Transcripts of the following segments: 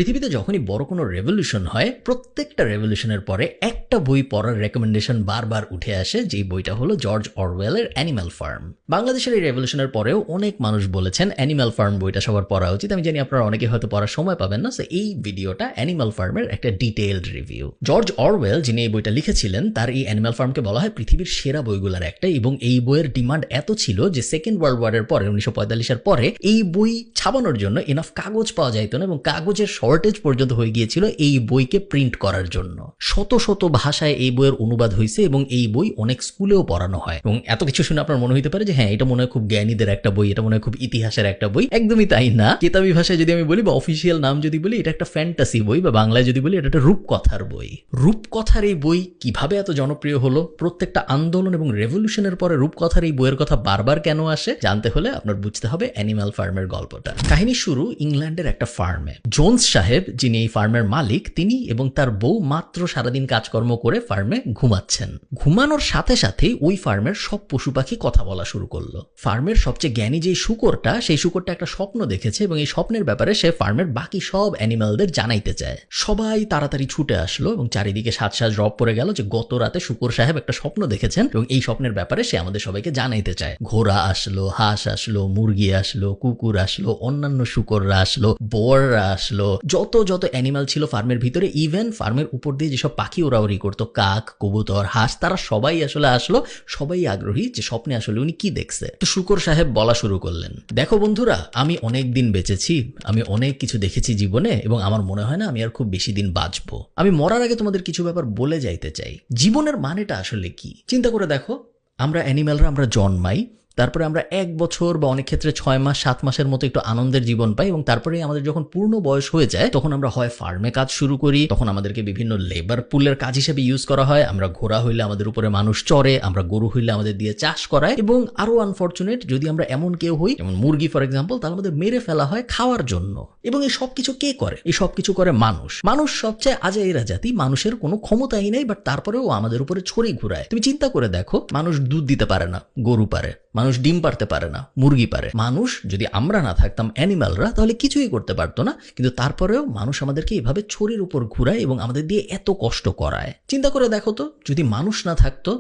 পৃথিবীতে যখনই বড় কোনো রেভলিউশন হয়, প্রত্যেকটা রেভলিউশনের পরে একটা বই পড়ার রেকমেন্ডেশন বারবার উঠে আসে, যেই বইটা হলো জর্জ অরওয়েলের অ্যানিম্যাল ফার্ম। বাংলাদেশের এই রেভলিউশনের পরেও অনেক মানুষ বলেছেন অ্যানিম্যাল ফার্ম বইটা সবার পড়া উচিত। আমি জানি আপনারা অনেকে হয়তো পড়ার সময় পাবেন না, সো এই ভিডিওটা অ্যানিম্যাল ফার্মের একটা ডিটেইলড রিভিউ। জর্জ অরওয়েল যিনি এই বইটা লিখেছিলেন, তার এই অ্যানিম্যাল ফার্মকে বলা হয় পৃথিবীর সেরা বইগুলোর একটা, এবং এই বইয়ের ডিমান্ড এত ছিল যে সেকেন্ড ওয়ার্ল্ড ওয়ারের পরে 1945-এর পরে এই বই ছাপানোর জন্য এনাফ কাগজ পাওয়া যাইতো না, এবং কাগজের শর্টেজ পর্যন্ত হয়ে গিয়েছিল এই বইকে প্রিন্ট করার জন্য। শত শত ভাষায় এই বইয়ের অনুবাদ হয়েছে এবং এই বই অনেক স্কুলেও পড়ানো হয়। এবং এত কিছু শুনে আপনার মনে হইতে পারে যে হ্যাঁ, এটা মনে হয় খুব জ্ঞানীদের একটা বই, এটা মনে হয় খুব ইতিহাসের একটা বই। একদমই তাই না। কেতাবি ভাষায় যদি আমি বলি বা অফিসিয়াল নাম যদি বলি, এটা একটা ফ্যান্টাসি বই, বা বাংলায় যদি বলি এটা একটা রূপকথার বই। রূপকথার এই বই কিভাবে এত জনপ্রিয় হলো, প্রত্যেকটা আন্দোলন এবং রেভলিউশনের পরে রূপকথার এই বইয়ের কথা বারবার কেন আসে, জানতে হলে আপনার বুঝতে হবে অ্যানিম্যাল ফার্মের গল্পটা। কাহিনী শুরু ইংল্যান্ডের একটা ফার্মে। জোন্স সাহেব যিনি এই ফার্মের মালিক, তিনি এবং তার বউ মাত্র সারাদিন কাজকর্ম করে ফার্মে ঘুমাচ্ছেন। ঘুমানোর সাথে সাথেই ওই ফার্মের সব পশু পাখি কথা বলা শুরু করলো। ফার্মের সবচেয়ে জ্ঞানী যে শুকরটা, সেই শুকরটা একটা স্বপ্ন দেখেছে এবং এই স্বপ্নের ব্যাপারে সে ফার্মের বাকি সব অ্যানিমালদের জানাইতে চায়। সবাই তাড়াতাড়ি ছুটে আসলো এবং চারিদিকে সাজ রব পড়ে গেল যে গত রাতে শুকর সাহেব একটা স্বপ্ন দেখেছেন এবং এই স্বপ্নের ব্যাপারে সে আমাদের সবাইকে জানাইতে চায়। ঘোড়া আসলো, হাঁস আসলো, মুরগি আসলো, কুকুর আসলো, অন্যান্য শুকররা আসলো, বোয়াররা আসলো, যত অ্যানিমাল ছিল ফার্মের ভিতরে, ইভেন ফার্মের উপর দিয়ে যেসব পাখি ওড়াউড়ি করতো, কাক, কবুতর, হাঁস, তারা সবাই আসলে আসলো। সবাই আগ্রহী যে স্বপ্নে আসলে উনি কি দেখছে। তো শুকর সাহেব বলা শুরু করলেন, দেখো বন্ধুরা, আমি অনেক দিন বেঁচেছি, আমি অনেক কিছু দেখেছি জীবনে, এবং আমার মনে হয় না আমি আর খুব বেশি দিন বাঁচবো। আমি মরার আগে তোমাদের কিছু ব্যাপার বলে যাইতে চাই। জীবনের মানেটা আসলে কি চিন্তা করে দেখো। আমরা অ্যানিম্যালরা আমরা জন্মাই, তারপরে আমরা 1 বছর বা অনেক ক্ষেত্রে 6 মাস 7 মাসের মতো একটু আনন্দের জীবন পাই, এবং তারপরে আমাদের যখন পূর্ণ বয়স হয়ে যায় তখন আমরা হয় ফার্মে কাজ শুরু করি, তখন আমাদেরকে বিভিন্ন লেবার পুলের কাজ হিসেবে ইউজ করা হয়। আমরা ঘোড়া হইলে আমাদের উপরে মানুষ চড়ে, আমরা গরু হইলে আমাদের দিয়ে চাষ করায়, এবং আরো আনফরচুনেট যদি আমরা এমন কেউ হই, যেমন মুরগি ফর এক্সাম্পল, তাহলে আমাদের মেরে ফেলা হয় খাওয়ার জন্য। এবং এই সব কিছু কে করে? এই সব কিছু করে মানুষ। মানুষ সবচেয়ে আজাইরা জাতি, মানুষের কোনো ক্ষমতাই নেই, বাট তারপরেও আমাদের উপরে ছড়ি ঘুরায়। তুমি চিন্তা করে দেখো, মানুষ দুধ দিতে পারে না, গরু পারে। মানুষ ডিম পারতে পারে না, মুরগি পারে। মানুষ, যদি আমরা না থাকতাম অ্যানিম্যালরা, তাহলে কিছুই করতে পারতো না, কিন্তু তারপরেও মানুষ আমাদেরকে এইভাবে ছড়ির উপর ঘুরায় এবং আমাদের দিয়ে এত কষ্ট করায়। চিন্তা করে দেখো তো, যদি মানুষ না থাকতো,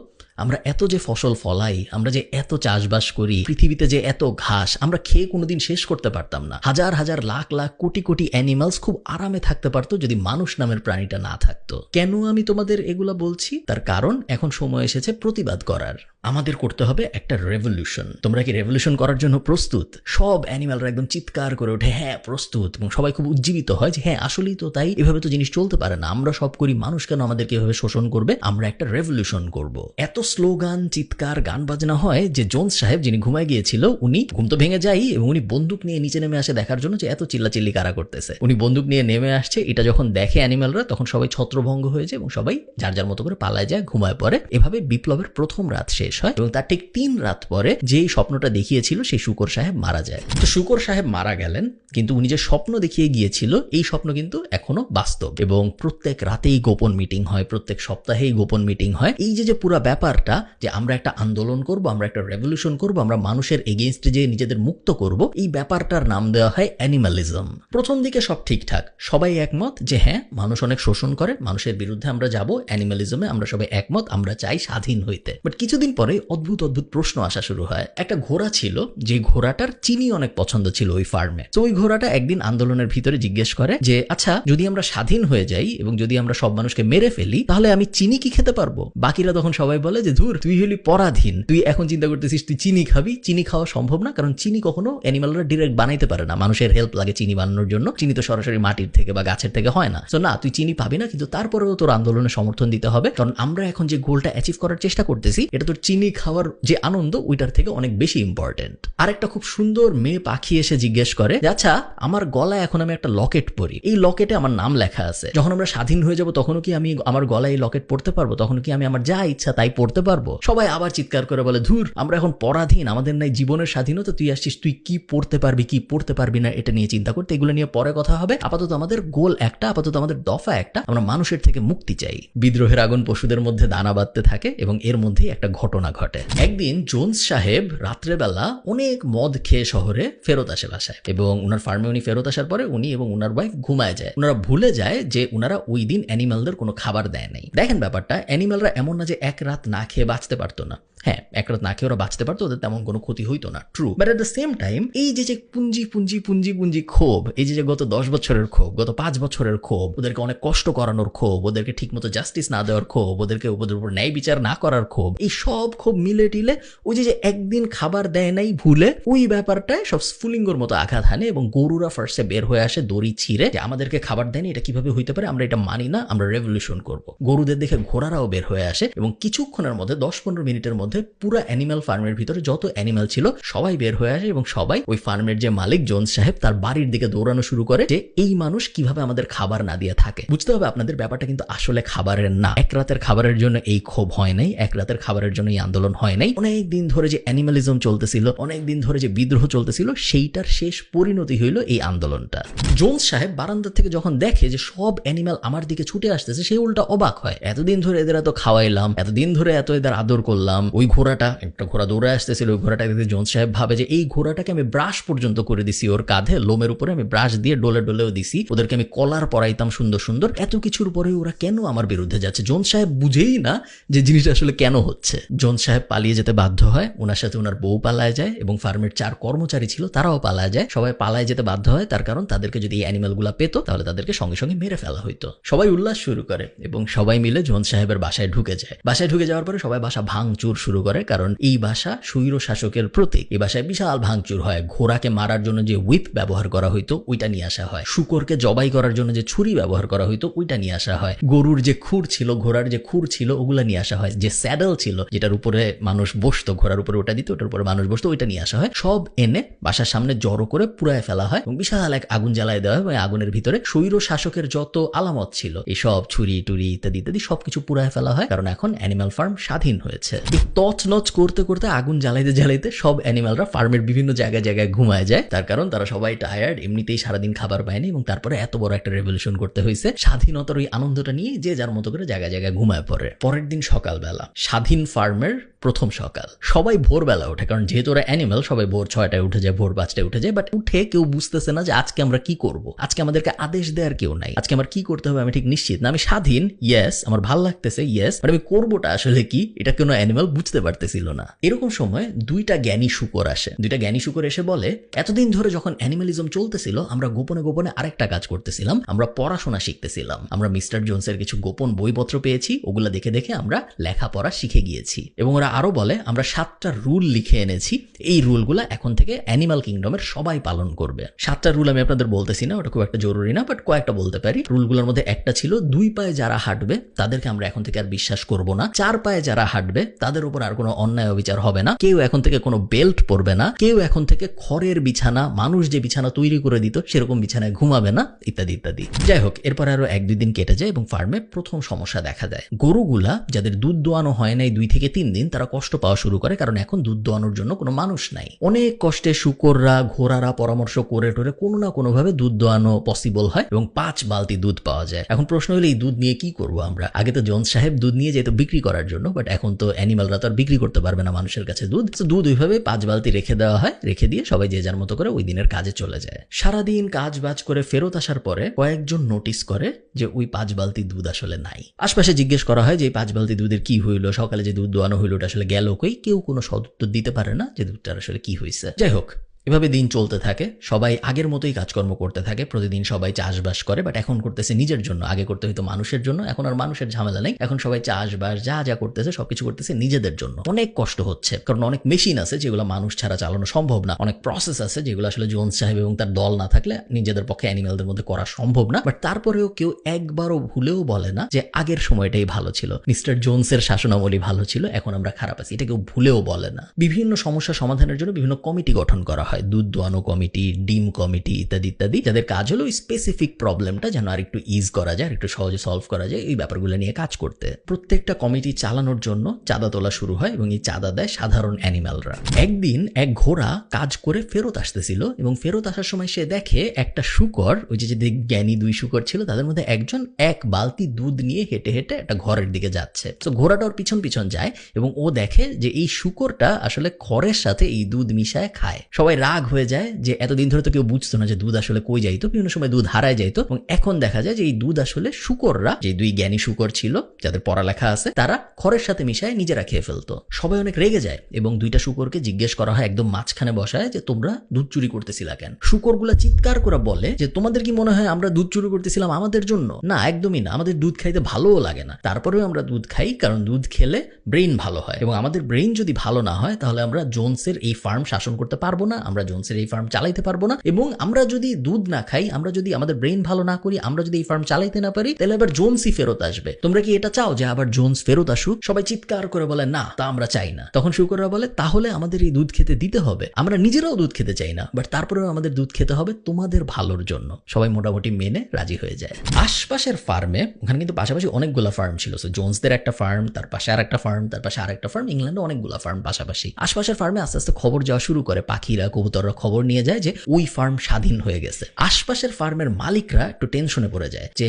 আমরা এত যে ফসল ফলাই, আমরা যে এত চাষবাস করি, পৃথিবীতে যে এত ঘাস, আমরা খেয়ে কোনোদিন শেষ করতে পারতাম না। হাজার হাজার লাখ লাখ কোটি কোটি অ্যানিমালস খুব আরামে থাকতে পারতো যদি মানুষ নামের প্রাণীটা না থাকতো। কেন আমি তোমাদের এগুলা বলছি? তার কারণ এখন সময় এসেছে প্রতিবাদ করার। আমাদের করতে হবে একটা রেভলিউশন। তোমরা কি রেভলিউশন করার জন্য প্রস্তুত? সব অ্যানিমালরা একদম চিৎকার করে ওঠে, হ্যাঁ প্রস্তুত, এবং সবাই খুব উজ্জীবিত হয় যে হ্যাঁ আসলেই তো তাই, এভাবে তো জিনিস চলতে পারে না, আমরা সব করি, মানুষ কেন আমাদেরকে এভাবে শোষণ করবে, আমরা একটা রেভলিউশন করব। এত স্লোগান, চিৎকার, গান বাজনা হয় যে জোন্স সাহেব যিনি ঘুমায় গিয়েছিল, উনি ঘুম তো ভেঙে যায় এবং উনি বন্দুক নিয়ে নিচে নেমে আসে দেখার জন্য যে এত চিল্লাচিল্লি কারা করতেছে। উনি বন্দুক নিয়ে নেমে আসছে, এটা যখন দেখে অ্যানিমালরা, তখন সবাই ছত্রভঙ্গ হয়ে যায় এবং সবাই যার যার মতো করে পালায় যায়, ঘুমায় পড়ে। এভাবে বিপ্লবের প্রথম রাত শেষ হয় এবং তার ঠিক 3 রাত পরে যেই স্বপ্নটা দেখিয়েছিল সেই শুকর সাহেব মারা যায়। তো শুকর সাহেব মারা গেলেন, কিন্তু উনি যে স্বপ্ন দেখিয়ে গিয়েছিল এই স্বপ্ন কিন্তু এখনো বাস্তব, এবং প্রত্যেক রাতেই গোপন মিটিং হয়, প্রত্যেক সপ্তাহেই গোপন মিটিং হয়। এই যে পুরো ব্যাপারটা যে আমরা একটা আন্দোলন করব, আমরা একটা রেভলিউশন করব, আমরা মানুষের এগেইনস্টে যে নিজেদের মুক্ত করব, এই ব্যাপারটার নাম দেওয়া হয় অ্যানিমালিজম। প্রথম দিকে সব ঠিকঠাক, সবাই একমত যে হ্যাঁ মানুষ অনেক শোষণ করে, মানুষের বিরুদ্ধে আমরা যাব, অ্যানিমালিজমে আমরা সবাই একমত, আমরা চাই স্বাধীন হইতে। বাট কিছুদিন পরে অদ্ভুত প্রশ্ন আসা শুরু হয়। একটা ঘোড়া ছিল, যে ঘোড়াটার চিনি অনেক পছন্দ ছিল ওই ফার্মে। তো ওই ঘোড়াটা একদিন আন্দোলনের ভিতরে জিজ্ঞেস করে যে আচ্ছা, যদি আমরা স্বাধীন হয়ে যাই এবং যদি আমরা সব মানুষকে মেরে ফেলি, তাহলে আমি চিনি কি খেতে পারবো? বাকিরা তখন সবাই বলে যে ধুর, তুই হলি পরাধীন, তুই এখন চিন্তা করতেছিস তুই চিনি খাবি। চিনি খাওয়া সম্ভব না, কারণ চিনি কখনো অ্যানিমালরা ডিরেক্ট বানাইতে পারে না, মানুষের হেল্প লাগে চিনি বানানোর জন্য। চিনি তো সরাসরি মাটির থেকে বা গাছের থেকে হয় না। তো না, তুই চিনি পাবি না, কিন্তু তারপরেও তোর আন্দোলনে সমর্থন দিতে হবে, কারণ আমরা এখন যে গোলটা অ্যাচিভ করার চেষ্টা করতেছি, এটা তোর চিনি খাওয়ার যে আনন্দ, ওইটার থেকে অনেক বেশি ইম্পর্টেন্ট। আরেকটা খুব সুন্দর মেয়ে পাখি এসে জিজ্ঞেস করে আচ্ছা, আমার গলায় এখন আমি একটা লকেট পরি, এই লকেটে আমার নাম লেখা আছে, যখন আমরা স্বাধীন হয়ে যাব তখনও কি আমি আমার গলায় এই লকেট পরতে পারবো? তখন কি আমি আমার যা ইচ্ছা তাই পরতে পারবো? সবাই আবার চিৎকার করে বলে ধুর, আমরা এখন পরাধীন, আমাদের নাই জীবনের স্বাধীনতা, তুই আসছিস তুই কি পড়তে পারবি কি পড়তে পারবি না এটা নিয়ে চিন্তা করতে। এগুলো নিয়ে পরে কথা হবে। আপাতত আমাদের গোল একটা, আপাতত আমাদের দফা একটা, আমরা মানুষের থেকে মুক্তি চাই। বিদ্রোহের আগুন পশুদের মধ্যে দানা বাঁধতে থাকে এবং এর মধ্যেই একটা ঘটনা ঘটনা ঘটে। একদিন জোন্স সাহেব রাত্রেবেলা অনেক মদ খেয়ে শহরে ফেরত আসে বাসায়, এবং উনার ফার্মে উনি ফেরত আসার পরে উনি এবং উনার ওয়াইফ ঘুমায় যায়। ওনারা ভুলে যায় যে উনারা ওই দিন অ্যানিমালদের কোনো খাবার দেয় নাই। দেখেন ব্যাপারটা, অ্যানিমালরা এমন না যে এক রাত না খেয়ে বাঁচতে পারতো না। হ্যাঁ, এক রাত না খেয়ে ওরা বাঁচতে পারতো, ওদের তেমন কোনো ক্ষতি হইতো না, true. But at the same time এই যে পুঞ্জি পুঞ্জি পুঞ্জি পুঞ্জি ক্ষোভ, এই যে গত 10 বছরের ক্ষোভ, গত 5 বছরের ক্ষোভ, ওদেরকে অনেক কষ্ট করানোর ক্ষোভ, ওদেরকে ঠিকমতো জাস্টিস না দেওয়ার ক্ষোভ, ওদেরকে ওদের উপর ন্যায় বিচার না করার ক্ষোভ, এই সব ক্ষোভ মিলে টিলে ওই যে একদিন খাবার দেয় নাই ভুলে, ওই ব্যাপারটায় সব স্ফুলিঙ্গর মতো আঘাত হানে এবং গরুরা ফার্স্টে বের হয়ে আসে দড়ি ছিঁড়ে যে আমাদেরকে খাবার দেয়নি, এটা কিভাবে হইতে পারে, আমরা এটা মানি না, আমরা রেভলিউশন করব। গরুদের দেখে ঘোড়ারাও বের হয়ে আসে এবং কিছুক্ষণের মধ্যে 10-15 মিনিটের মধ্যে পুরো অ্যানিমাল ফার্মের ভিতরে যত অ্যানিমাল ছিল সবাই বের হয়ে আসে এবং সবাই ওই ফার্মের যে মালিক জোন্স সাহেব তার বাড়ির দিকে দৌড়ানো শুরু করে যে এই মানুষ কিভাবে আমাদের খাবার না দিয়ে থাকে। বুঝতে হবে আপনাদের, ব্যাপারটা কিন্তু আসলে খাবারের না। এক রাতের খাবারের জন্য এই ক্ষোভ হয় নাই, এক রাতের খাবারের জন্য এই আন্দোলন হয় নাই। অনেক দিন ধরে যে অ্যানিমালিজম চলতেছিল, অনেক দিন ধরে যে বিদ্রোহ চলতেছিল, সেইটার শেষ পরিণতি হইল এই আন্দোলনটা। জোন্স সাহেব বারান্দা থেকে যখন দেখে যে সব অ্যানিমাল আমার দিকে ছুটে আসতেছে, সে উল্টা অবাক হয়। এতদিন ধরে এদের এত খাওয়াইলাম, এতদিন ধরে এত এদের আদর করলাম, ওই ঘোড়াটা, একটা ঘোড়া দৌড়ে আসতেছিল, ওই ঘোড়াটা দেখে জোন্স সাহেব ভাবে যে এই ঘোড়াটাকে আমি ব্রাশ পর্যন্ত করে দিছি, ওর কাঁধে লোমের উপরে আমি ব্রাশ দিয়ে ডলে ডলেও দিছি, ওদেরকে আমি কলার পরাইতাম সুন্দর সুন্দর, এত কিছুর পরে ওরা কেন আমার বিরুদ্ধে যাচ্ছে? জোন্স সাহেব বুঝেই না যে জিনিসটা আসলে কেন হচ্ছে। জোন্স সাহেব পালিয়ে যেতে বাধ্য হয়, ওনার সাথে ওনার বউ পালায় যায় এবং ফার্মের 4 কর্মচারী ছিল তারাও পালায় যায়। সবাই পালায় যেতে বাধ্য হয়, তার কারণ তাদেরকে যদি এই অ্যানিমালগুলা পেতো তাহলে তাদেরকে সঙ্গে সঙ্গে মেরে ফেলা হইতো। সবাই উল্লাস শুরু করে এবং সবাই মিলে জোন্স সাহেবের বাসায় ঢুকে যায়। বাসায় ঢুকে যাওয়ার পরে সবাই বাসা ভাঙচুর শুরু করে, কারণ এই বাসা স্বৈর শাসকের প্রতীক। এই বাসায় বিশাল ভাঙচুর হয়। ঘোড়াকে মারার জন্য যে হুইপ ব্যবহার করা হইতো ওইটা নিয়ে আসা হয়, শুকরকে জবাই করার জন্য যে ছুরি ব্যবহার করা হইতো ওইটা নিয়ে আসা হয়, গরুর যে খুর ছিল, ঘোড়ার যে খুর ছিল ওগুলা নিয়ে আসা হয়, যে স্যাডেল ছিল যেটার উপরে মানুষ বসতো, ঘোড়ার উপরে ওটা দিত, ওটার উপরে মানুষ বসতো, ওইটা নিয়ে আসা হয়। সব এনে বাসার সামনে জড়ো করে পুড়ায় ফেলা হয় এবং বিশাল এক আগুন জ্বালায় দেওয়া হয় এবং আগুনের ভিতরে স্বৈর শাসকের যত আলামত ছিল, এই সব ছুরি টুরি ইত্যাদি ইত্যাদি সবকিছু পুড়ায় ফেলা হয়, কারণ এখন অ্যানিমাল ফার্ম স্বাধীন হয়েছে। তছনছ করতে করতে আগুন জ্বালাইতে জ্বালাইতে সব অ্যানিমালরা ফার্মের বিভিন্ন জায়গায় জায়গায় ঘুমায় যায়, তার কারণ তারা সবাই টায়ার্ড, এমনিতেই সারাদিন খাবার পায়নি এবং তারপরে এত বড় একটা রেভলিউশন করতে হয়েছে। স্বাধীনতার ওই আনন্দটা নিয়ে যে যার মতো করে জায়গায় জায়গায় ঘুমায় পড়ে। পরের দিন সকালবেলা, স্বাধীন ফার্মের প্রথম সকাল, সবাই ভোরবেলা ওঠে, কারণ যেহেতু ওরা অ্যানিমাল সবাই ভোর 6টায় উঠে যায়, ভোর 5টায় উঠে যায়। বাট উঠে কেউ বুঝতেছে না যে আজকে আমরা কি করব, আজকে আমাদেরকে আদেশ দেওয়ার কেউ নাই, আজকে আমার কি করতে হবে আমি ঠিক নিশ্চিত না। আমি স্বাধীন, ইয়েস, আমার ভাল লাগতেছে, ইয়েস, বাট আমি করবোটা আসলে কি, এটা কোনো অ্যানিমাল বুঝতে পারতেছিল না। এরকম সময় দুইটা জ্ঞানী শুকর আসে। দুইটা জ্ঞানী শুকর এসে বলে, এতদিন ধরে যখন অ্যানিমালিজম চলতেছিল আমরা গোপনে গোপনে আরেকটা কাজ করতেছিলাম, আমরা পড়াশোনা শিখতেছিলাম। আমরা মিস্টার জোন্সের কিছু গোপন বইপত্র পেয়েছি, ওগুলা দেখে দেখে আমরা লেখাপড়া শিখে গিয়েছি। এবং ওরা আরো বলে, আমরা 7টা রুল লিখে এনেছি, এই রুলগুলা এখন থেকে অ্যানিমাল কিংডমের সবাই পালন করবে। 7টা রুল আমি আপনাদের বলতেছি না, ওটা খুব একটা জরুরি না, বাট কয়েকটা বলতে পারি। রুলগুলোর মধ্যে একটা ছিল, 2 পায়ে যারা হাঁটবে তাদেরকে আমরা এখন থেকে আর বিশ্বাস করব না, 4 পায়ে যারা হাঁটবে তাদের উপর আর কোনো অন্যায় অবিচার হবে না, কেউ এখন থেকে কোনো বেল্ট পরবে না, কেউ এখন থেকে খড়ের বিছানা, মানুষ যে বিছানা তৈরি করে দিত সেরকম বিছানায় ঘুমাবে না, ইত্যাদি ইত্যাদি। যাই হোক, এরপর আরো 1-2 দিন কেটে যায় এবং ফার্মে প্রথম সমস্যা দেখা দেয়। গরুগুলা যাদের দুধ দোয়ানো হয় নাই 2 থেকে 3 দিন, তারা কষ্ট পাওয়া শুরু করে, কারণ এখন দুধ দোয়ানোর জন্য কোনো মানুষ নাই। অনেক কষ্টে শুকররা, ঘোড়ারা পরামর্শ করে টোরে কোনো না কোনো ভাবে দুধ দোয়ানো পসিবল হয় এবং 5 বালতি দুধ পাওয়া যায়। এখন প্রশ্ন হলো, এই দুধ নিয়ে কি করব আমরা? আগে তো জোন্স সাহেব দুধ নিয়ে যেত বিক্রি করার জন্য, বাট এখন তো অ্যানিমালরা তো আর বিক্রি করতে পারবে না মানুষের কাছে দুধ। দুধ ওইভাবে 5 বালতি রেখে দেওয়া হয়, রেখে দিয়ে সবাই যে যার মতো করে ওই দিনের কাজে চলে যায়। সারাদিন কাজ বাজ করে ফেরত আসার পরে কয়েকজন নোটিস করে যে ওই 5 বালতি দুধ আসলে নাই। আশপাশে জিজ্ঞেস করা হয় যে এই 5 বালতি দুধের কি হইলো, সকালে যে দুধ দোয়ানো হইলো ওটা আসলে গেল কই? কেউ কোনো সদুত্তর দিতে পারে না যে দুধটার আসলে কি হয়েছে। যাই হোক, এভাবে দিন চলতে থাকে, সবাই আগের মতোই কাজকর্ম করতে থাকে, প্রতিদিন সবাই চাষবাস করে, বাট এখন করতেছে নিজের জন্য। আগে করতে হইতো মানুষের জন্য, এখন আর মানুষের ঝামেলা নেই, এখন সবাই চাষবাস যা যা করতেছে সবকিছু করতেছে নিজেদের জন্য। অনেক কষ্ট হচ্ছে, কারণ অনেক মেশিন আছে যেগুলো মানুষ ছাড়া চালানো সম্ভব না, অনেক প্রসেস আছে যেগুলো আসলে জোন্স সাহেব এবং তার দল না থাকলে নিজেদের পক্ষে অ্যানিমালদের মধ্যে করা সম্ভব না। বাট তারপরেও কেউ একবারও ভুলেও বলে না যে আগের সময়টাই ভালো ছিল, মিস্টার জোন্সের শাসনামলী ভালো ছিল, এখন আমরা খারাপ আছি, এটা কেউ ভুলেও বলে না। বিভিন্ন সমস্যা সমাধানের জন্য বিভিন্ন কমিটি গঠন করা হয়। হয়, দুধ দোয়ানো কমিটি, ডিম কমিটি ইত্যাদি ইত্যাদি, যাদের কাজ হলো স্পেসিফিক প্রবলেমটা যেন আর একটু ইজ করা যায়, আর একটু সহজে সলভ করা যায়, এই ব্যাপারগুলো নিয়ে কাজ করতে। প্রত্যেকটা কমিটি চালানোর জন্য চাঁদা তোলা শুরু হয় এবং এই চাঁদা দেয় সাধারণ অ্যানিম্যালরা। একদিন এক ঘোড়া কাজ করে ফেরত আসতেছিল এবং ফেরত আসার সময় সে দেখে একটা শূকর, ওই যে জ্ঞানী 2 শূকর ছিল তাদের মধ্যে একজন এক বালতি দুধ নিয়ে হেঁটে হেঁটে একটা ঘরের দিকে যাচ্ছে। তো ঘোড়াটা ওর পিছন পিছন যায় এবং ও দেখে যে এই শূকরটা আসলে খড়ের সাথে এই দুধ মিশায় খায়। সবাই রাগ হয়ে যায় যে এতদিন ধরে তো কেউ বুঝতো না যে দুধ আসলে কই যাইতো, বিভিন্ন সময় দুধ হারায় যাইতো, এবং এখন দেখা যায় যে এই দুধ আসলে শূকররা, যে 2 জ্ঞানী শূকর ছিল যাদের পড়ালেখা আছে, তারা খড়ের সাথে মিশায় নিজেরা খেয়ে ফেলতো। সবাই অনেক রেগে যায় এবং 2টা শূকরকে জিজ্ঞেস করা হয় একদম মাঝখানে বসায় যে তোমরা দুধ চুরি করতেছিলা কেন? শূকরগুলা চিৎকার করে বলে যে তোমাদের কি মনে হয় আমরা দুধ চুরি করতেছিলাম আমাদের জন্য? না, একদমই না, আমাদের দুধ খাইতে ভালোও লাগে না, তারপরেও আমরা দুধ খাই কারণ দুধ খেলে ব্রেইন ভালো হয়, এবং আমাদের ব্রেইন যদি ভালো না হয় তাহলে আমরা জোনসের এই ফার্ম শাসন করতে পারবো না, আমরা জোনসের এই ফার্ম চালাইতে পারবো না, এবং আমরা যদি দুধ না খাই, আমরা যদি আমাদের ব্রেইন ভালো না করি, আমরা যদি এই ফার্ম চালাইতে না পারি, তাহলে আবার জোনসই ফেরত আসবে। তোমরা কি এটা চাও যে আবার জোনস ফেরত আসুক? সবাই চিৎকার করে বলে না, তা আমরা চাই না। তখন শূকররা বলে তাহলে আমাদের এই দুধ খেতে দিতে হবে, আমরা নিজেরাও দুধ খেতে চাই না, বাট তারপরেও আমাদের দুধ খেতে হবে তোমাদের ভালোর জন্য। সবাই মোটামুটি মেনে রাজি হয়ে যায়। আশপাশের ফার্মে, ওখানে কিন্তু পাশাপাশি অনেকগুলা ফার্ম ছিল, জোনসদের একটা ফার্ম, তার পাশে আর একটা ফার্ম, তার পাশে আর একটা ফার্ম, ইংল্যান্ডে অনেকগুলা ফার্ম পাশাপাশি। আশপাশের ফার্মে আস্তে আস্তে খবর যাওয়া শুরু করে, পাখিরা কবুতররা খবর নিয়ে যায় যে ওই ফার্ম স্বাধীন হয়ে গেছে। আশপাশের ফার্মের মালিকরা একটু টেনশনে পড়ে যায় যে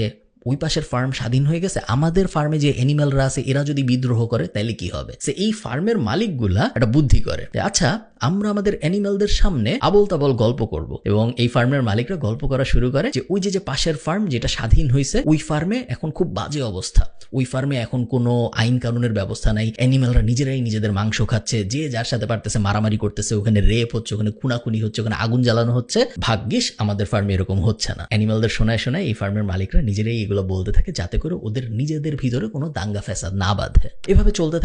ওই পাশের ফার্ম স্বাধীন হয়ে গেছে, আমাদের ফার্মে যে অ্যানিম্যালরা আছে এরা যদি বিদ্রোহ করে তাহলে কি হবে? সে এই ফার্মের মালিকগুলা একটা বুদ্ধি করে, আচ্ছা আমরা আমাদের অ্যানিম্যালদের সামনে আবল তাবল গল্প করব, এবং এই ফার্মের মালিকরা গল্প করা শুরু করে যে ওই যে পাশের ফার্ম যেটা স্বাধীন হয়েছে, ওই ফার্মে এখন খুব বাজে অবস্থা, ওই ফার্মে এখন কোনো আইন কানুনের ব্যবস্থা নাই, অ্যানিম্যালরা নিজেরাই নিজেদের মাংস খাচ্ছে, যে যার সাথে পারতেছে মারামারি করতেছে, ওখানে রেপ হচ্ছে, ওখানে খুনাখুনি হচ্ছে, ওখানে আগুন জ্বালানো হচ্ছে। ভাগ্যিস আমাদের ফার্মে এরকম হচ্ছে না। অ্যানিম্যালদের শোনায় শোনায় এই ফার্মের মালিকরা নিজেরাই এগুলো বলতে থাকে যাতে করে ওদের নিজেদের ভিতরে কোনো দাঙ্গা ফ্যাসাদ না বাঁধে। এভাবে চলতে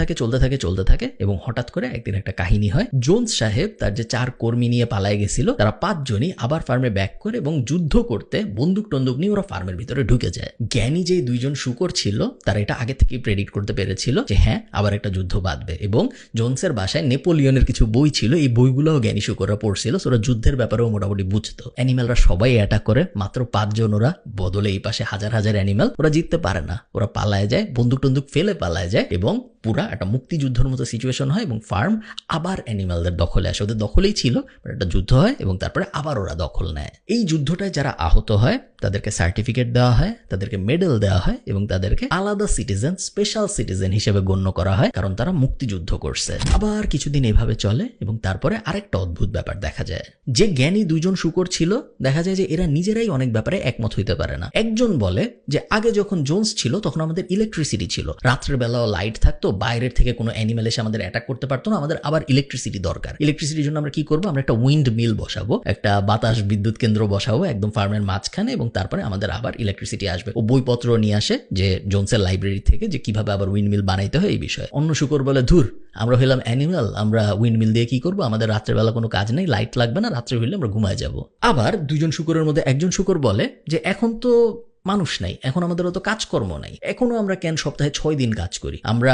থাকে এবং হঠাৎ করে একদিন একটা কাহিনী হয়। জোনস সাহেব তার যে 4 কর্মী নিয়ে পালায় গেছিল, তারা 5 জনই আবার ফার্মে ব্যাক করে এবং যুদ্ধ করতে বন্দুক টন্দুক নিয়ে ওরা ফার্মের ভিতরে ঢুকে যায়। জ্ঞানী যে 2 জন শূকর ছিল তারা এটা আগে থেকেই প্রেডিক্ট করতে পেরেছিল যে হ্যাঁ আবার একটা যুদ্ধ বাঁধবে, এবং জোনসের বাসায় নেপোলিয়নের কিছু বই ছিল, এই বইগুলোও জ্ঞানী শূকররা পড়ছিল, ওরা যুদ্ধের ব্যাপারেও মোটামুটি বুঝতো। অ্যানিম্যালরা সবাই অ্যাটাক করে, মাত্র 5 জন ওরা, বদলে এই পাশে হাজার হাজার অ্যানিম্যাল। ওরা জিততে পারে না, ওরা পালায় যায়, বন্দুক টন্দুক ফেলে পালায় যায়, এবং পুরা একটা মুক্তিযুদ্ধের মতো সিচুয়েশন হয় এবং ফার্ম আবার অ্যানিম্যালদের দখলে আসে। ওদের দখলেই ছিল, একটা যুদ্ধ হয় এবং তারপরে আবার ওরা দখল নেয়। এই যুদ্ধটায় যারা আহত হয় তাদেরকে সার্টিফিকেট দেওয়া হয়, তাদেরকে মেডেল দেওয়া হয় এবং তাদেরকে আলাদা সিটিজেন, স্পেশাল সিটিজেন হিসেবে গণ্য করা হয়, কারণ তারা মুক্তিযুদ্ধ করছে। আবার কিছুদিন এভাবে চলে এবং তারপরে আরেকটা অদ্ভুত ব্যাপার দেখা যায়। যে জ্ঞানী 2 জন শূকর ছিল, দেখা যায় যে এরা নিজেরাই অনেক ব্যাপারে একমত হইতে পারে না। একজন বলে যে আগে যখন জোনস ছিল তখন আমাদের ইলেকট্রিসিটি ছিল, রাত্রের বেলাও লাইট থাকতো, বাইরের থেকে কোনো অ্যানিমেল এসে আমাদের অ্যাটাক করতে পারতো না, আমাদের আবার ইলেকট্রিসিটি দরকার। ইলেকট্রিসিটির জন্য আমরা কি করবো? আমরা একটা উইন্ড মিল বসাবো, একটা বাতাস বিদ্যুৎ কেন্দ্র বসাবো একদম ফার্মের মাঝখানে, এবং তারপরে আমাদের আবার ইলেকট্রিসিটি আসবে। ও বইপত্র নিয়ে আসে যে জোনসের লাইব্রেরি থেকে, যে কিভাবে আবার উইন্ড মিল বানাইতে হয় এই বিষয়ে। অন্য শূকর বলে ধুর, আমরা হইলাম অ্যানিমেল, আমরা উইন্ড মিল দিয়ে কি করবো? আমাদের রাত্রের বেলা কোনো কাজ নেই, লাইট লাগবে না, রাত্রে হইলে আমরা ঘুমায় যাবো। আবার 2 জন শূকরের মধ্যে একজন শূকর বলে যে এখন তো মানুষ নাই, এখন আমাদের অত কাজকর্ম নাই, এখনো আমরা কেন সপ্তাহে 6 দিন কাজ করি? আমরা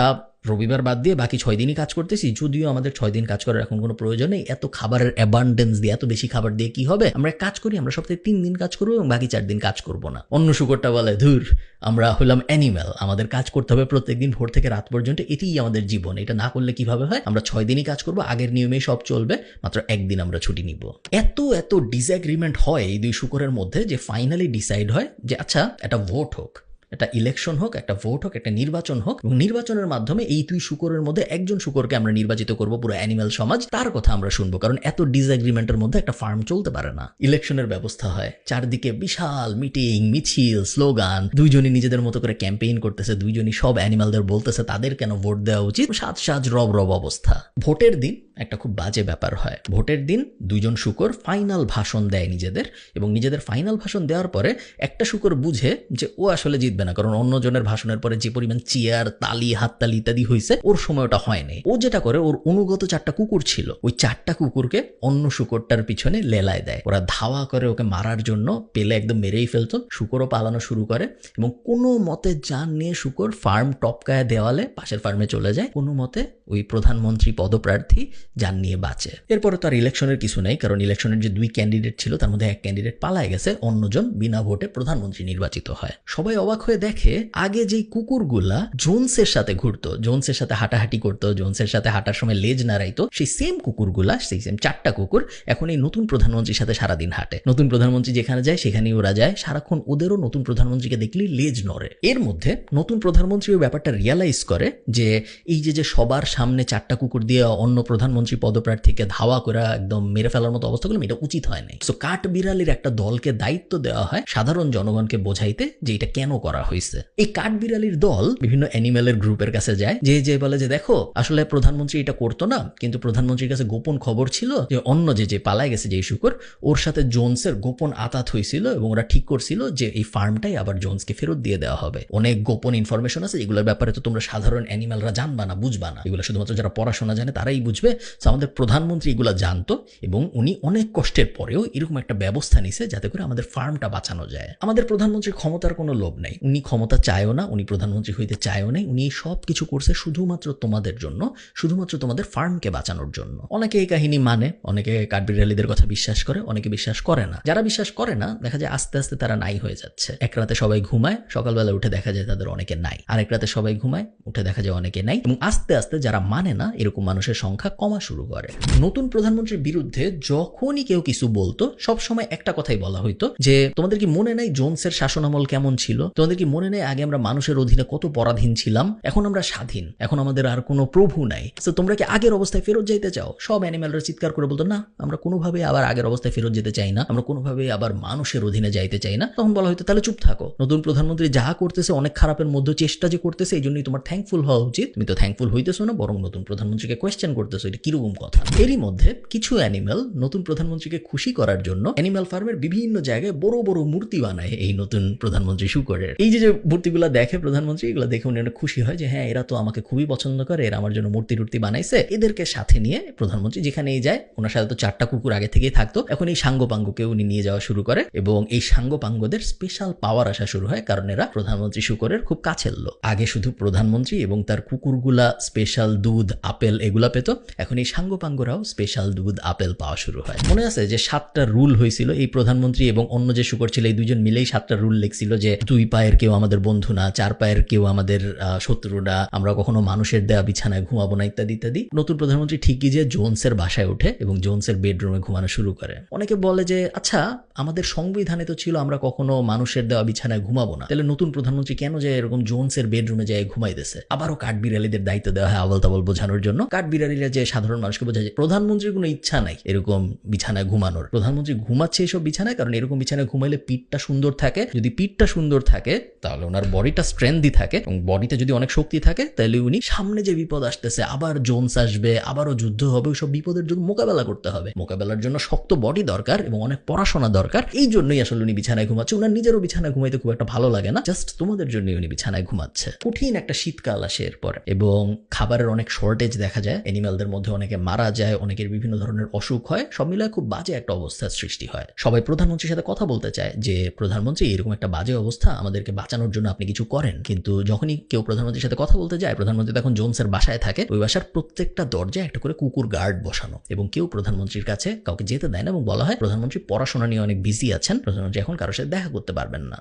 রবিবার বাদ দিয়ে বাকি 6 দিনই কাজ করতেছি, যদিও আমাদের 6 দিন কাজ করার এখন কোনো প্রয়োজন নেই, এত খাবারের অ্যাবান্ডেন্স দিয়ে, এত বেশি খাবার দিয়ে কি হবে? আমরা কাজ করি, আমরা সপ্তাহে 3 দিন কাজ করবো এবং বাকি 4 দিন কাজ করবো না। অন্য শূকরটা বলে ধুর, আমরা হলাম অ্যানিম্যাল, আমাদের কাজ করতে হবে প্রত্যেকদিন ভোর থেকে রাত পর্যন্ত, এটাই আমাদের জীবন, এটা না করলে কিভাবে হয়? আমরা 6 দিনই কাজ করবো, আগের নিয়মেই সব চলবে, মাত্র একদিন আমরা ছুটি নিব। এত ডিসএগ্রিমেন্ট হয় এই 2 শূকরের মধ্যে যে ফাইনালি ডিসাইড হয় যে আচ্ছা একটা ভোট হোক, একটা ইলেকশন হোক, একটা ভোট হোক, একটা নির্বাচন হোক, এবং নির্বাচনের মাধ্যমে এই 2 শূকরের মধ্যে একজন শূকরকে আমরা নির্বাচিত করব, পুরো অ্যানিম্যাল সমাজ তার কথা আমরা শুনবো, কারণ এত ডিসএগ্রিমেন্টের মধ্যে একটা ফার্ম চলতে পারে না। ইলেকশনের ব্যবস্থা হয়, চারদিকে বিশাল মিটিং, মিছিল, স্লোগান, 2 জনই নিজেদের মতো করে ক্যাম্পেইন করতেছে, 2 জনই সব অ্যানিম্যালদের বলতেছে তাদের কেন ভোট দেওয়া উচিত, সাজ রব অবস্থা। ভোটের দিন একটা খুব বাজে ব্যাপার হয়। ভোটের দিন 2 জন শূকর ফাইনাল ভাষণ দেয় নিজেদের, এবং নিজেদের ফাইনাল ভাষণ দেওয়ার পরে একটা শূকর বুঝে যে ও আসলে জিতবে জিতবে না, কারণ অন্যজনের ভাষণের পরে যে পরিমাণ চেয়ার, তালি, হাততালি ইত্যাদি হয়েছে, ওর সময় ওটা হয়নি। ও যেটা করে, ওর অনুগত 4টা কুকুর ছিল, ওই 4টা কুকুরকে অন্য শুকরটার পিছনে লেলায় দেয়। ওরা ধাওয়া করে ওকে মারার জন্য, পেলে একদম মেরেই ফেলতো। শুকরও পালানো শুরু করে এবং কোনো মতে জান নিয়ে শুকর ফার্ম টপকায় দেওয়ালে পাশের ফার্মে চলে যায়। কোনো মতে ওই প্রধানমন্ত্রী পদপ্রার্থী জান নিয়ে বাঁচে। এরপরে তো আর ইলেকশনের কিছু নেই, কারণ ইলেকশনের যে 2 ক্যান্ডিডেট ছিল তার মধ্যে এক ক্যান্ডিডেট পালায় গেছে, অন্যজন বিনা ভোটে প্রধানমন্ত্রী নির্বাচিত হয়। সবাই অবাক হয়ে দেখে, আগে যেই কুকুরগুলা জোনসের সাথে ঘুরতো, জোনসের সাথে হাঁটাহাঁটি করতো, জোনসের সাথে হাঁটার সময় লেজ নাড়াইতো, সেই সেম কুকুরগুলা, সেই সেম 4টা কুকুর এখন এই নতুন প্রধানমন্ত্রীর সাথে সারাদিন হাঁটে। নতুন প্রধানমন্ত্রী যেখানে যায় সেখানেই ওরা যায়, সারাক্ষণ ওদেরও নতুন প্রধানমন্ত্রীকে দেখলেই লেজ নড়ে। এর মধ্যে নতুন প্রধানমন্ত্রী ওই ব্যাপারটা রিয়ালাইজ করে যে এই যে সবার সামনে 4টা কুকুর দিয়ে অন্য প্রধানমন্ত্রী পদপ্রার্থীকে ধাওয়া করে একদম মেরে ফেলার মতো অবস্থা করলাম, এটা উচিত হয় নাই। সো কাঠবিড়ালির একটা দলকে দায়িত্ব দেওয়া হয় সাধারণ জনগণকে বোঝাইতে যে এটা কেন করা হয়েছে। এই কাঠবিড়ালির দল বিভিন্ন অ্যানিমেলের গ্রুপের কাছে যায়, যে বলে যে দেখো, আসলে প্রধানমন্ত্রী এটা করতো না, কিন্তু প্রধানমন্ত্রীর কাছে গোপন খবর ছিল যে অন্য যে পালায় গেছে যে শুকর, ওর সাথে জোনসের গোপন আতাত হয়েছিল এবং ওরা ঠিক করছিল যে এই ফার্মটাই আবার জোনসকে ফেরত দিয়ে দেওয়া হবে। অনেক গোপন ইনফরমেশন আছে, এগুলোর ব্যাপারে তো তোমরা সাধারণ অ্যানিমেলরা জানবা না, বুঝবা না, এগুলো শুধুমাত্র যারা পড়াশোনা জানে তারাই বুঝবে। তো আমাদের প্রধানমন্ত্রী এগুলো জানতো এবং উনি অনেক কষ্টের পরেও এরকম একটা ব্যবস্থা নিছে যাতে করে আমাদের ফার্মটা বাঁচানো যায়। আমাদের প্রধানমন্ত্রীর ক্ষমতার কোনো লোভ নাই, উনি ক্ষমতা চায়ও না, উনি প্রধানমন্ত্রী হইতে চায়ও নাই, উনি সব কিছু করছে শুধুমাত্র তোমাদের জন্য, শুধুমাত্র তোমাদের ফার্মকে বাঁচানোর জন্য। অনেকে এই কাহিনী মানে, অনেকে কাঠবিড়ালিদের কথা বিশ্বাস করে, অনেকে বিশ্বাস করে না। যারা বিশ্বাস করে না, দেখা যায় আস্তে আস্তে তারা নাই হয়ে যাচ্ছে। এক রাতে সবাই ঘুমায়, সকালবেলা উঠে দেখা যায় তাদের অনেকে নাই। আরেক রাতে সবাই ঘুমায়, উঠে দেখা যায় অনেকে নাই, এবং আস্তে আস্তে যারা মানে না এরকম মানুষের সংখ্যা কমা শুরু করে। নতুন প্রধানমন্ত্রীর বিরুদ্ধে যখনই কেউ কিছু বলতো, সবসময় একটা কথাই বলা হইতো যে তোমাদের কি মনে নাই জোনসের শাসনামল কেমন ছিল? তোমাদের কি মনে নেই আগে আমরা মানুষের অধীনে কত পরাধীন ছিলাম? এখন আমরা স্বাধীন, এখন আমাদের আর কোনো প্রভু নাই। তো তোমরা কি আগের অবস্থায় ফেরত যাইতে চাও? সব অ্যানিমেলরা চিৎকার করে বলতো, না, আমরা কোনোভাবে আবার আগের অবস্থায় ফেরত যেতে চাই না, আমরা কোনোভাবে আবার মানুষের অধীনে যাইতে চাই না। তখন বলা হয়তো তাহলে চুপ থাকো, নতুন প্রধানমন্ত্রী যা করতেছে অনেক খারাপের মধ্যে চেষ্টা যে করতেছে, এই জন্যই তোমার থ্যাঙ্কফুল হওয়া উচিত। তুমি তো থ্যাঙ্কফুল হইতেছো না, বরং নতুন প্রধানমন্ত্রীকে কোয়েশ্চেন করতেছো, এটা কিরকম কথা? এরই মধ্যে কিছু অ্যানিমেল নতুন প্রধানমন্ত্রীকে খুশি করার জন্য অ্যানিমেল ফার্মের বিভিন্ন জায়গায় বড় বড় মূর্তি বানায় এই নতুন প্রধানমন্ত্রী শুকরের। এই যে মূর্তিগুলো দেখে প্রধানমন্ত্রী, এগুলো দেখে উনি অনেক খুশি হয় যে হ্যাঁ, এরা তো আমাকে খুবই পছন্দ করে, এরা আমার জন্য মূর্তি টুর্তি বানাইছে। এদেরকে সাথে নিয়ে প্রধানমন্ত্রী যেখানেই যায়, ওনার সাথে তো 4টা কুকুর আগে থেকেই থাকতো, এখন এই সাঙ্গপাঙ্গকে উনি নিয়ে যাওয়া শুরু করে এবং এই সাঙ্গপাঙ্গদের স্পেশাল পাওয়ার আসা শুরু হয়, কারণ এরা প্রধানমন্ত্রী শুকরের খুব কাছের লোক। আগে শুধু প্রধানমন্ত্রী এবং তার কুকুরগুলা স্পেশাল দুধ, আপেল এগুলা পেত, এখন এই সাঙ্গপাঙ্গরাও স্পেশাল দুধ, আপেল পাওয়া শুরু হয়। মনে আছে যে 7টা রুল হয়েছিল, এই প্রধানমন্ত্রী এবং অন্য যে শুকর ছিল এই দুজন মিলেই 7টা রুল লিখছিল যে 2 পায়ের কেউ আমাদের বন্ধু না, 4 পায়ের কেউ আমাদের শত্রু না, আমরা কখনো মানুষের দেয়া বিছানায় ঘুমাবো না, ইত্যাদি ইত্যাদি। নতুন প্রধানমন্ত্রী ঠিকই যে জোনসের বাসায় ওঠে এবং জোনসের বেডরুমে ঘুমানো শুরু করে। অনেকে বলে যে আচ্ছা, আমাদের সংবিধানে তো ছিল আমরা কখনো মানুষের দেওয়া বিছানায় ঘুমাবো না, তাহলে নতুন প্রধানমন্ত্রী কেন যায় এরকম জোনসের বেডরুমে যায় ঘুমাইতেছে? আবারও কাঠবিড়ালিদের দায়িত্ব দেওয়া হয় আবল তাবল বোঝানোর জন্য। কাঠবিড়ালিরা যে সাধারণ মানুষকে বোঝায় যে প্রধানমন্ত্রীর কোনো ইচ্ছা নাই এরকম বিছানায় ঘুমানোর, প্রধানমন্ত্রী ঘুমাচ্ছে এসব বিছানায় কারণ এরকম বিছানায় ঘুমাইলে পিঠটা সুন্দর থাকে, যদি পিঠটা সুন্দর থাকে তাহলে ওনার বডিটা স্ট্রেংথি থাকে, এবং বডিতে যদি অনেক শক্তি থাকে তাহলে উনি সামনে যে বিপদ আসতেছে, আবার জোনস আসবে, আবারও যুদ্ধ হবে, ওইসব বিপদের জন্য মোকাবেলা করতে হবে। মোকাবেলার জন্য শক্ত বডি দরকার এবং অনেক পড়াশোনা দরকার। এই জন্যই আসলে উনি বিছানায় ঘুমাচ্ছে। ওনার নিজেরও বিছানায় ঘুমাইতে খুব একটা ভালো লাগে না, জাস্ট তোমাদের জন্যই উনি বিছানায় ঘুমাচ্ছে। কঠিন একটা শীতকাল আসে এরপর এবং খাবারের অনেক শর্টেজ দেখা যায়, অ্যানিমেলদের মধ্যে অনেকে মারা যায়, অনেকের বিভিন্ন ধরনের অসুখ হয়, সব মিলে খুব বাজে একটা অবস্থার সৃষ্টি হয়। সবাই প্রধানমন্ত্রীর সাথে কথা বলতে চায় যে প্রধানমন্ত্রী এরকম একটা বাজে অবস্থা, আমাদেরকে বাঁচানোর জন্য আপনি কিছু করেন। কিন্তু যখনই কেউ প্রধানমন্ত্রীর সাথে কথা বলতে যায়, প্রধানমন্ত্রী তখন জোনসের বাসায় থাকে, ওই বাসার প্রত্যেকটা দরজায় একটা করে কুকুর গার্ড বসানো, এবং কেউ প্রধানমন্ত্রীর কাছে কাউকে যেতে দেয় না এবং বলা হয় প্রধানমন্ত্রী পড়াশোনা নিয়ে অনেক বিজি আছেন, প্রধানমন্ত্রী এখন কারোর সাথে দেখা করতে পারবেন না।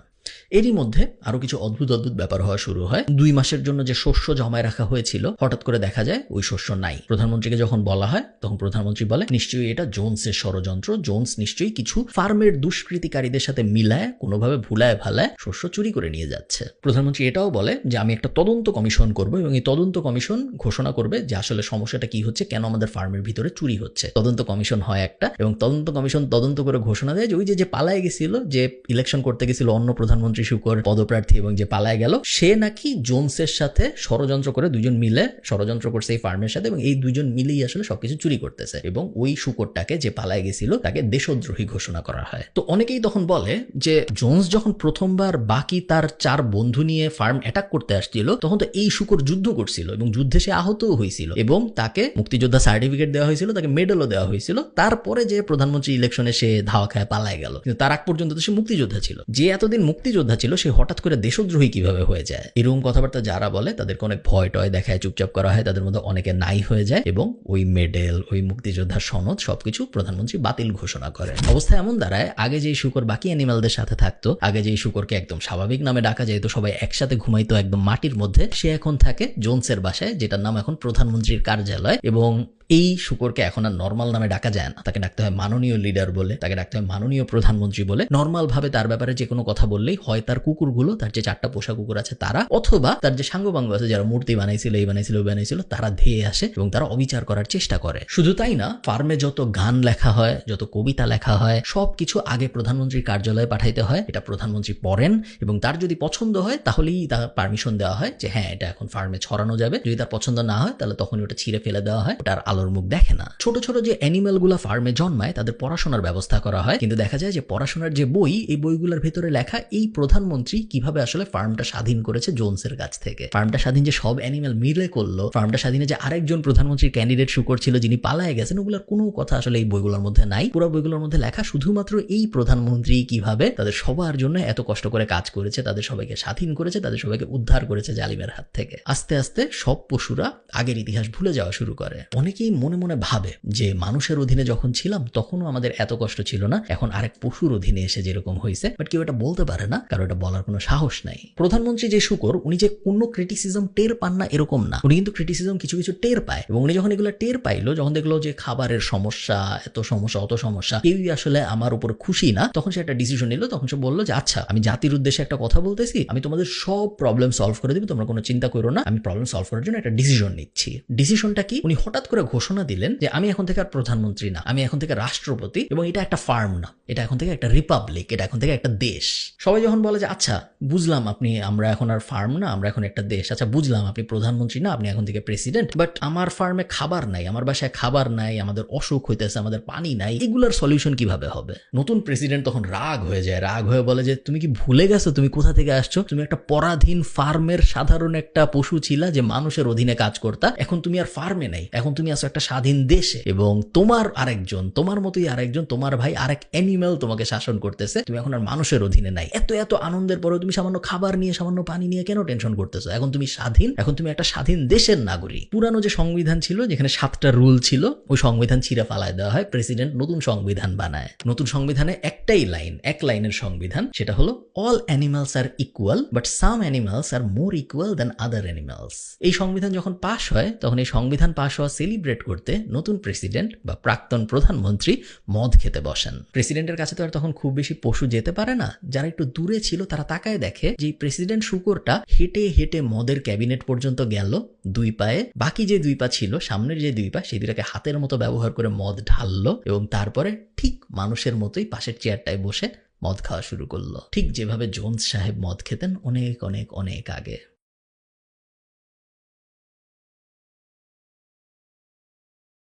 এরই মধ্যে আরো কিছু অদ্ভুত অদ্ভুত ব্যাপার হওয়া শুরু হয়। 2 মাসের জন্য যে শস্য জমায় রাখা হয়েছিল, হঠাৎ করে দেখা যায় ওই শস্য নাই। প্রধানমন্ত্রীকে যখন বলা হয় তখন প্রধানমন্ত্রী বলে নিশ্চয়ই এটা জোনসের ষড়যন্ত্র, জোনস নিশ্চয়ই কিছু ফার্মের দুষ্কৃতিকারীদের সাথে মিলায় কোনোভাবে ভুলায় ভালায় শস্য চুরি করে নিয়ে যাচ্ছে। প্রধানমন্ত্রী এটাও বলে যে আমি একটা তদন্ত কমিশন করব এবং এই তদন্ত কমিশন ঘোষণা করবে যে আসলে সমস্যাটা কি হচ্ছে, কেন আমাদের ফার্মের ভিতরে চুরি হচ্ছে। তদন্ত কমিশন হয় একটা, এবং তদন্ত কমিশন তদন্ত করে ঘোষণা দেয় যে ওই যে পালায় গেছিল, যে ইলেকশন করতে গেছিল অন্য প্রধানমন্ত্রী শুকর পদপ্রার্থী এবং যে পালায় গেল, সে নাকি জোনসের সাথে ষড়যন্ত্র করে, দুজন মিলে ষড়যন্ত্র করছে এই ফার্মের সাথে, এবং এই দুজন মিলেই আসলে সবকিছু চুরি করতেছে, এবং ওই শুকরটাকে যে পালায় গেছিল তাকে দেশদ্রোহী ঘোষণা করা হয়। তো অনেকেই তখন বলে যে জোনস যখন প্রথমবার বাকি তার 4 বন্ধু নিয়ে ফার্ম অ্যাটাক করতে আসছিল তখন তো এই শুকর যুদ্ধ করছিল এবং যুদ্ধে সে আহতও হয়েছিল এবং তাকে মুক্তিযোদ্ধা সার্টিফিকেট দেওয়া হয়েছিল, তাকে মেডেলও দেওয়া হয়েছিল। তারপরে যে প্রধানমন্ত্রী ইলেকশনে সে ধাওয়া খায় পালায় গেল, কিন্তু তার আগ পর্যন্ত তো সে মুক্তিযোদ্ধা ছিল। যে এতদিন মুক্তিযোদ্ধা ছিল সে হঠাৎ করে দেশদ্রোহী কিভাবে হয়ে যায়? এরকম কথাবার্তা যারা বলে তাদেরকে অনেক ভয় টয় দেখায়, চুপচাপ করা হয়, তাদের মধ্যে অনেকে নাই হয়ে যায় এবং ওই মেডেল, ওই মুক্তিযোদ্ধার সনদ সবকিছু প্রধানমন্ত্রী বাতিল ঘোষণা করেন। অবস্থা এমন দাঁড়ায়, আগে যেই শুকর বাকি অ্যানিমালদের সাথে থাকতো, আগে যেই শুকরকে একদম স্বাভাবিক নামে ডাকা যেত, সবাই একসাথে ঘুমাইতো একদম মাটির মধ্যে, সে এখন থাকে জোনসের বাসায়, যেটার নাম এখন প্রধানমন্ত্রীর কার্যালয়। এবং এই শুকরকে এখন আর নর্মাল নামে ডাকা যায় না, তাকে ডাকতে হয় মাননীয় লিডার বলে, তাকে ডাকতে হয় মাননীয় প্রধানমন্ত্রী বলে। নর্মাল ভাবে তার ব্যাপারে যে কোনো কথা বললেই হয় তার কুকুরগুলো, তার যে 4টা পোষা কুকুর আছে তারা, অথবা তার যে সাঙ্গবাঙ্গ আছে যারা মূর্তি বানাইছিল, এই বানাইছিল, ওই বানাইছিল, তারা ধেয়ে আসে এবং তারা অবিচার করার চেষ্টা করে। শুধু তাই না, ফার্মে যত গান লেখা হয়, যত কবিতা লেখা হয়, সবকিছু আগে প্রধানমন্ত্রীর কার্যালয়ে পাঠাইতে হয়। এটা প্রধানমন্ত্রী পড়েন এবং তার যদি পছন্দ হয় তাহলেই তার পারমিশন দেওয়া হয় যে হ্যাঁ এটা এখন ফার্মে ছড়ানো যাবে। যদি তার পছন্দ না হয় তাহলে তখনই ওটা ছিঁড়ে ফেলে দেওয়া হয়, ওটার আলোর মুখ দেখে না। ছোট ছোট যে অ্যানিমেল গুলা ফার্মে জন্মায় তাদের পড়াশোনার ব্যবস্থা করা হয়, কিন্তু দেখা যায় যে পড়াশোনার যে বই, এই বইগুলোর ভেতরে লেখা এই প্রধানমন্ত্রী কিভাবে আসলে ফার্মটা স্বাধীন করেছে জোনসের কাছ থেকে। ফার্মটা স্বাধীন যে সব অ্যানিমেল মিলে করলো, ফার্মটা স্বাধীনে যে আরেকজন প্রধানমন্ত্রীর ক্যান্ডিডেট শুকর ছিল যিনি পালায়ে গেছেন, ওগুলোর কোনো কথা আসলে এই বইগুলোর মধ্যে নাই। পুরো বইগুলোর মধ্যে লেখা শুধুমাত্র এই প্রধানমন্ত্রী কিভাবে তাদের সবার জন্য এত কষ্ট করে কাজ করেছে, তাদের সবাইকে স্বাধীন করেছে, তাদের সবাইকে উদ্ধার করেছে জালিমের হাত থেকে। আস্তে আস্তে সব পশুরা আগের ইতিহাস ভুলে যাওয়া শুরু করে। অনেকেই মনে মনে ভাবে যে মানুষের অধীনে যখন ছিলাম তখনও আমাদের এত কষ্ট ছিল না, এখন আরেক পশুর অধীনে এসে যেরকম হয়েছে। বাট কেউ এটা বলতে পারে না, কারণ এটা বলার কোনো সাহস নাই। প্রধানমন্ত্রী যে শুকর, উনি যে কোনো ক্রিটিসিজম টের পান না এরকম না, উনি কিন্তু ক্রিটিসিজম কিছু কিছু টের পায়। এবং উনি যখন এগুলো টের পাইলো, যখন দেখলো যে খাবারের সমস্যা, এত সমস্যা, অত সমস্যা, কেউই আসলে আমার উপর খুশি না, তখন সে একটা ডিসিশন নিল। তখন সে বললো যে আচ্ছা, আমি জাতির উদ্দেশ্যে একটা কথা বলতেছি, আমি তোমাদের সব প্রবলেম সলভ করে দিব, তোমরা কোনো চিন্তা করো না, আমি প্রবলেম সলভ করার জন্য একটা ডিসিশন নিচ্ছি। ডিসিশনটা কি? উনি হঠাৎ করে ঘোষণা দিলেন যে আমি এখন থেকে আর প্রধানমন্ত্রী না, আমি এখন থেকে রাষ্ট্রপতি, এবং এটা একটা ফার্ম না, এটা এখন থেকে একটা রিপাবলিক, এটা এখন থেকে একটা দেশ। সবাই যখন বলে যে আচ্ছা বুঝলাম আপনি, আমরা এখন আর ফার্ম না, আমরা এখন একটা দেশ, আচ্ছা বুঝলাম আপনি প্রধানমন্ত্রী না, আপনি এখন থেকে প্রেসিডেন্ট, বাট আমার ফার্মে খাবার নাই, আমার বাসায় খাবার নাই, আমাদের অসুখ হইতেছে, আমাদের পানি নাই, এগুলোর সলিউশন কিভাবে হবে? নতুন প্রেসিডেন্ট তখন রাগ হয়ে যায়, রাগ হয়ে বলে যে তুমি কি ভুলে গেছো তুমি কোথা থেকে আসছো? তুমি একটা পরাধীন ফার্মের সাধারণ একটা পশু ছিলা যে মানুষের অধীনে কাজ করতা, এখন তুমি আর ফার্মে নাই, এখন তুমি আছো একটা স্বাধীন দেশে, এবং তোমার আরেকজন, তোমার মতোই আরেকজন, তোমার ভাই আরেক অ্যানিমেল তোমাকে শাসন করতেছে, তুমি এখন আর মানুষের অধীনে নাই। এত এত আনন্দের পরেও তুমি সামান্য খাবার নিয়ে, সামান্য পানি নিয়ে কেন টেনশন করতেছো? এখন তুমি স্বাধীন, এখন তুমি একটা স্বাধীন দেশের নাগরিক। পুরানো যে সংবিধান ছিল, যেখানে 7টা রুল ছিল, ওই সংবিধান ছিঁড়ে ফালায় দেওয়া হয়, প্রেসিডেন্ট নতুন সংবিধান বানায়। নতুন সংবিধানে একটাই লাইন, এক লাইনের সংবিধান, সেটা হলো all animals are equal but some animals are more equal than other animals. এই সংবিধান যখন পাশ হয়, তখন এই সংবিধান পাশ হওয়া সেলিব্রেট করতে নতুন প্রেসিডেন্ট বা প্রাক্তন প্রধানমন্ত্রী মদ খেতে বসেন। প্রেসিডেন্টের কাছে তো আর তখন খুব বেশি পশু যেতে পারে না, যারা একটু দূরে ছিল তারা তাকায় দেখে যে প্রেসিডেন্ট শুকরটা হেঁটে হেঁটে মদের ক্যাবিনেট পর্যন্ত গেল 2 পায়ে, বাকি যে 2 পা ছিল, সামনের যে 2 পা, সেই দুটাকে হাতের মতো ব্যবহার করে মদ ঢাললো এবং তারপরে ঠিক মানুষের মতোই পাশের চেয়ারটায় বসে মদ খাওয়া শুরু করলো, ঠিক যেভাবে জোন্স সাহেব মদ খেতেন অনেক অনেক অনেক আগে।